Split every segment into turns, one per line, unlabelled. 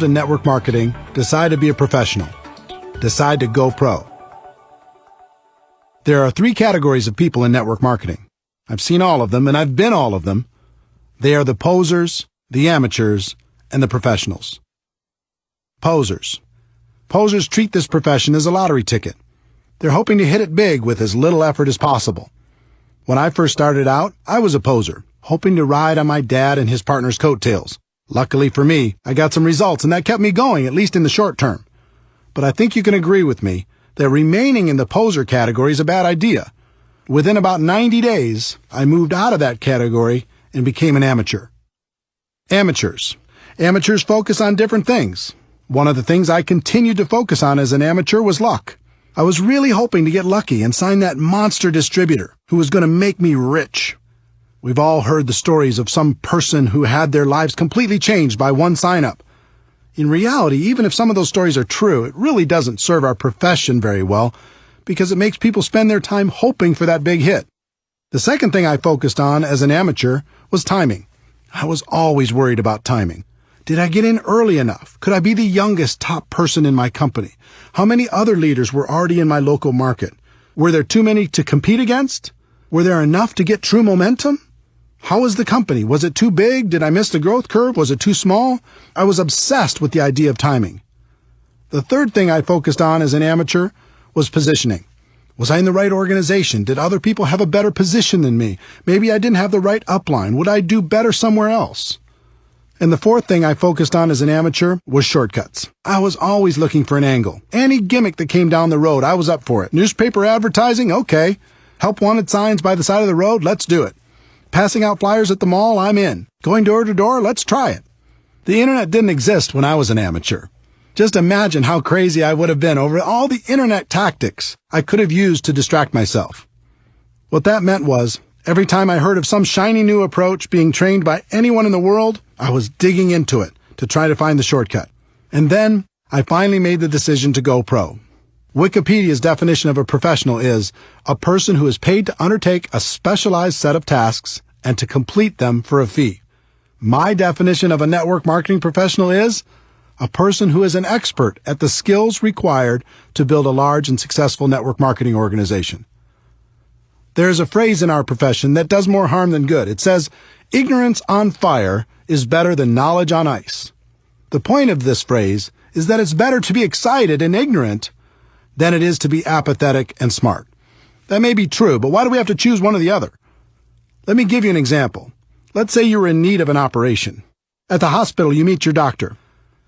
in network marketing, decide to be a professional. Decide to go pro. There are 3 categories of people in network marketing. I've seen all of them, and I've been all of them. They are the posers, the amateurs, and the professionals. Posers. Posers treat this profession as a lottery ticket. They're hoping to hit it big with as little effort as possible. When I first started out, I was a poser, hoping to ride on my dad and his partner's coattails. Luckily for me, I got some results, and that kept me going, at least in the short term. But I think you can agree with me that remaining in the poser category is a bad idea. Within about 90 days, I moved out of that category and became an amateur. Amateurs. Amateurs focus on different things. One of the things I continued to focus on as an amateur was luck. I was really hoping to get lucky and sign that monster distributor who was going to make me rich. We've all heard the stories of some person who had their lives completely changed by one sign-up. In reality, even if some of those stories are true, it really doesn't serve our profession very well because it makes people spend their time hoping for that big hit. The second thing I focused on as an amateur was timing. I was always worried about timing. Did I get in early enough? Could I be the youngest top person in my company? How many other leaders were already in my local market? Were there too many to compete against? Were there enough to get true momentum? How was the company? Was it too big? Did I miss the growth curve? Was it too small? I was obsessed with the idea of timing. The third thing I focused on as an amateur was positioning. Was I in the right organization? Did other people have a better position than me? Maybe I didn't have the right upline. Would I do better somewhere else? And the fourth thing I focused on as an amateur was shortcuts. I was always looking for an angle. Any gimmick that came down the road, I was up for it. Newspaper advertising? Okay. Help wanted signs by the side of the road? Let's do it. Passing out flyers at the mall? I'm in. Going door to door? Let's try it. The internet didn't exist when I was an amateur. Just imagine how crazy I would have been over all the internet tactics I could have used to distract myself. What that meant was, every time I heard of some shiny new approach being trained by anyone in the world, I was digging into it to try to find the shortcut. And then I finally made the decision to go pro. Wikipedia's definition of a professional is a person who is paid to undertake a specialized set of tasks and to complete them for a fee. My definition of a network marketing professional is a person who is an expert at the skills required to build a large and successful network marketing organization. There is a phrase in our profession that does more harm than good. It says, ignorance on fire is better than knowledge on ice. The point of this phrase is that it's better to be excited and ignorant than it is to be apathetic and smart. That may be true, but why do we have to choose one or the other? Let me give you an example. Let's say you're in need of an operation. At the hospital, you meet your doctor.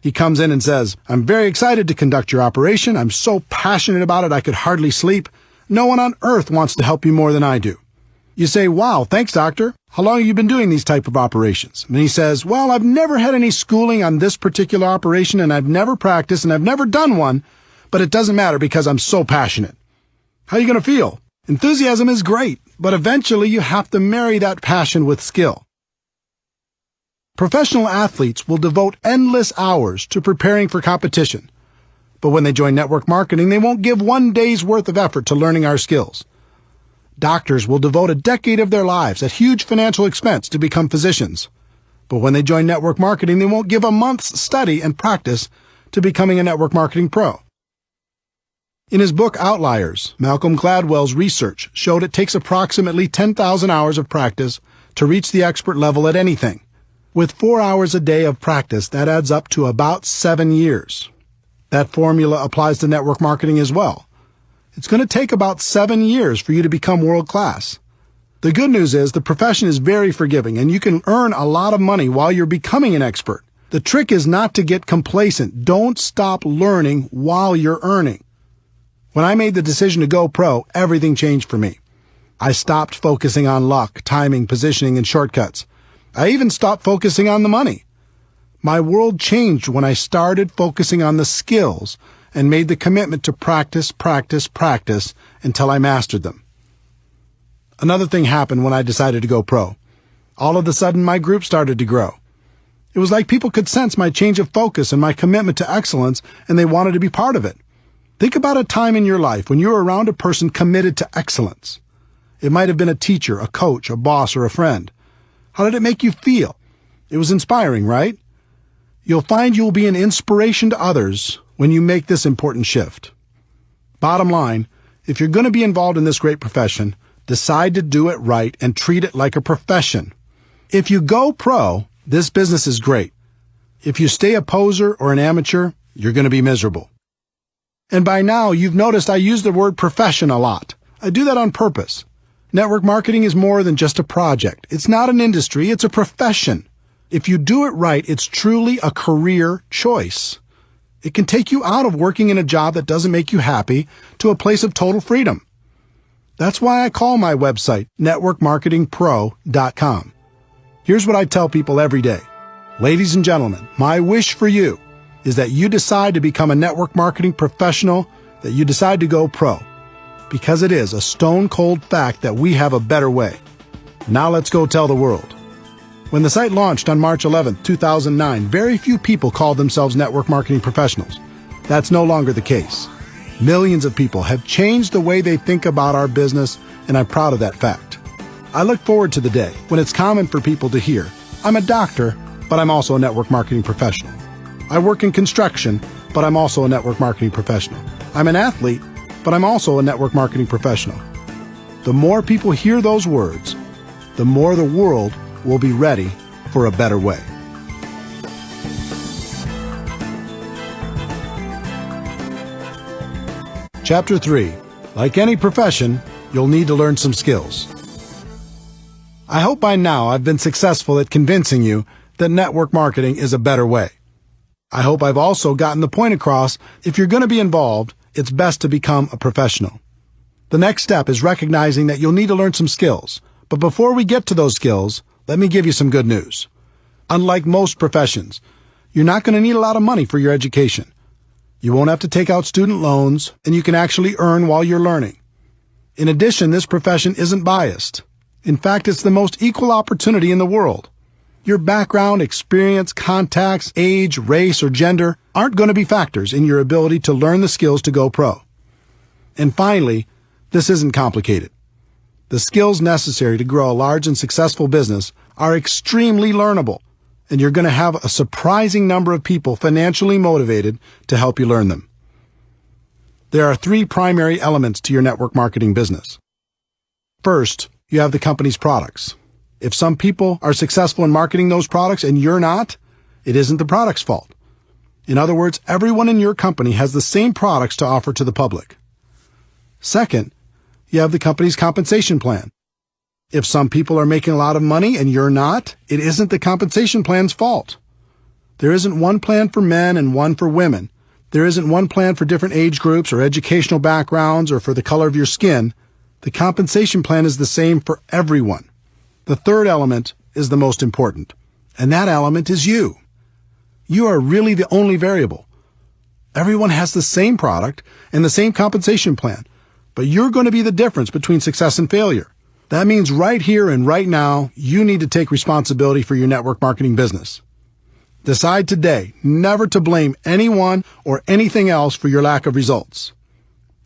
He comes in and says, I'm very excited to conduct your operation. I'm so passionate about it I could hardly sleep. No one on earth wants to help you more than I do. You say, wow, thanks, doctor. How long have you been doing these type of operations? And he says, well, I've never had any schooling on this particular operation, and I've never practiced, and I've never done one, but it doesn't matter because I'm so passionate. How are you going to feel? Enthusiasm is great, but eventually you have to marry that passion with skill. Professional athletes will devote endless hours to preparing for competition. But when they join network marketing, they won't give one day's worth of effort to learning our skills. Doctors will devote a decade of their lives at huge financial expense to become physicians. But when they join network marketing, they won't give a month's study and practice to becoming a network marketing pro. In his book Outliers, Malcolm Gladwell's research showed it takes approximately 10,000 hours of practice to reach the expert level at anything. With 4 hours a day of practice, that adds up to about 7 years. That formula applies to network marketing as well. It's going to take about 7 years for you to become world class. The good news is the profession is very forgiving and you can earn a lot of money while you're becoming an expert. The trick is not to get complacent. Don't stop learning while you're earning. When I made the decision to go pro, everything changed for me. I stopped focusing on luck, timing, positioning, and shortcuts. I even stopped focusing on the money. My world changed when I started focusing on the skills and made the commitment to practice until I mastered them. Another thing happened when I decided to go pro. All of a sudden, my group started to grow. It was like people could sense my change of focus and my commitment to excellence, and they wanted to be part of it. Think about a time in your life when you were around a person committed to excellence. It might have been a teacher, a coach, a boss, or a friend. How did it make you feel? It was inspiring, right? You'll find you'll be an inspiration to others when you make this important shift. Bottom line, if you're going to be involved in this great profession, decide to do it right and treat it like a profession. If you go pro, this business is great. If you stay a poser or an amateur, you're going to be miserable. And by now, you've noticed I use the word profession a lot. I do that on purpose. Network marketing is more than just a project. It's not an industry, it's a profession. If you do it right, it's truly a career choice. It can take you out of working in a job that doesn't make you happy to a place of total freedom. That's why I call my website networkmarketingpro.com. Here's what I tell people every day. Ladies and gentlemen, my wish for you is that you decide to become a network marketing professional, that you decide to go pro. Because it is a stone-cold fact that we have a better way. Now let's go tell the world. When the site launched on March 11, 2009, very few people called themselves network marketing professionals. That's no longer the case. Millions of people have changed the way they think about our business, and I'm proud of that fact. I look forward to the day when it's common for people to hear, I'm a doctor, but I'm also a network marketing professional. I work in construction, but I'm also a network marketing professional. I'm an athlete, but I'm also a network marketing professional. The more people hear those words, the more the world will be ready for a better way. Chapter 3. Like any profession, you'll need to learn some skills. I hope by now I've been successful at convincing you that network marketing is a better way. I hope I've also gotten the point across, if you're going to be involved, it's best to become a professional. The next step is recognizing that you'll need to learn some skills. But before we get to those skills, let me give you some good news. Unlike most professions, you're not going to need a lot of money for your education. You won't have to take out student loans, and you can actually earn while you're learning. In addition, this profession isn't biased. In fact, it's the most equal opportunity in the world. Your background, experience, contacts, age, race, or gender aren't going to be factors in your ability to learn the skills to go pro. And finally, this isn't complicated. The skills necessary to grow a large and successful business are extremely learnable, and you're going to have a surprising number of people financially motivated to help you learn them. There are 3 primary elements to your network marketing business. First, you have the company's products. If some people are successful in marketing those products and you're not, it isn't the product's fault. In other words, everyone in your company has the same products to offer to the public. Second, you have the company's compensation plan. If some people are making a lot of money and you're not, it isn't the compensation plan's fault. There isn't one plan for men and one for women. There isn't one plan for different age groups or educational backgrounds or for the color of your skin. The compensation plan is the same for everyone. The third element is the most important, and that element is you. You are really the only variable. Everyone has the same product and the same compensation plan, but you're going to be the difference between success and failure. That means right here and right now, you need to take responsibility for your network marketing business. Decide today never to blame anyone or anything else for your lack of results.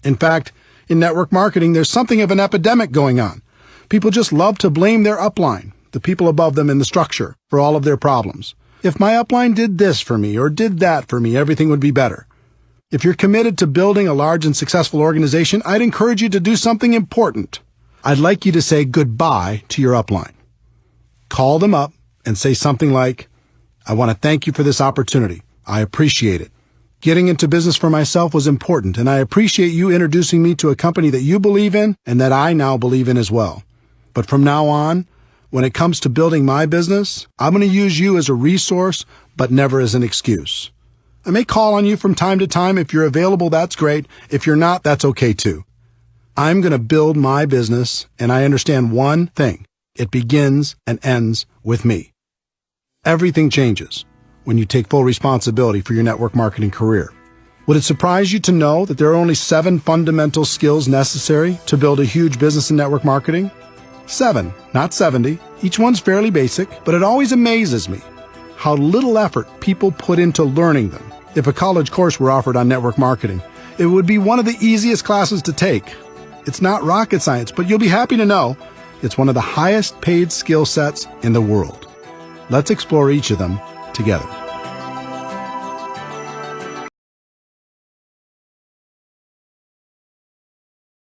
In fact, in network marketing, there's something of an epidemic going on. People just love to blame their upline, the people above them in the structure, for all of their problems. If my upline did this for me or did that for me, everything would be better. If you're committed to building a large and successful organization, I'd encourage you to do something important. I'd like you to say goodbye to your upline. Call them up and say something like, I want to thank you for this opportunity. I appreciate it. Getting into business for myself was important, and I appreciate you introducing me to a company that you believe in and that I now believe in as well. But from now on, when it comes to building my business, I'm going to use you as a resource, but never as an excuse. I may call on you from time to time. If you're available, that's great. If you're not, that's okay too. I'm going to build my business, and I understand one thing. It begins and ends with me. Everything changes when you take full responsibility for your network marketing career. Would it surprise you to know that there are only 7 fundamental skills necessary to build a huge business in network marketing? 7, not 70. Each one's fairly basic, but it always amazes me how little effort people put into learning them. If a college course were offered on network marketing, it would be one of the easiest classes to take. It's not rocket science, but you'll be happy to know it's one of the highest paid skill sets in the world. Let's explore each of them together.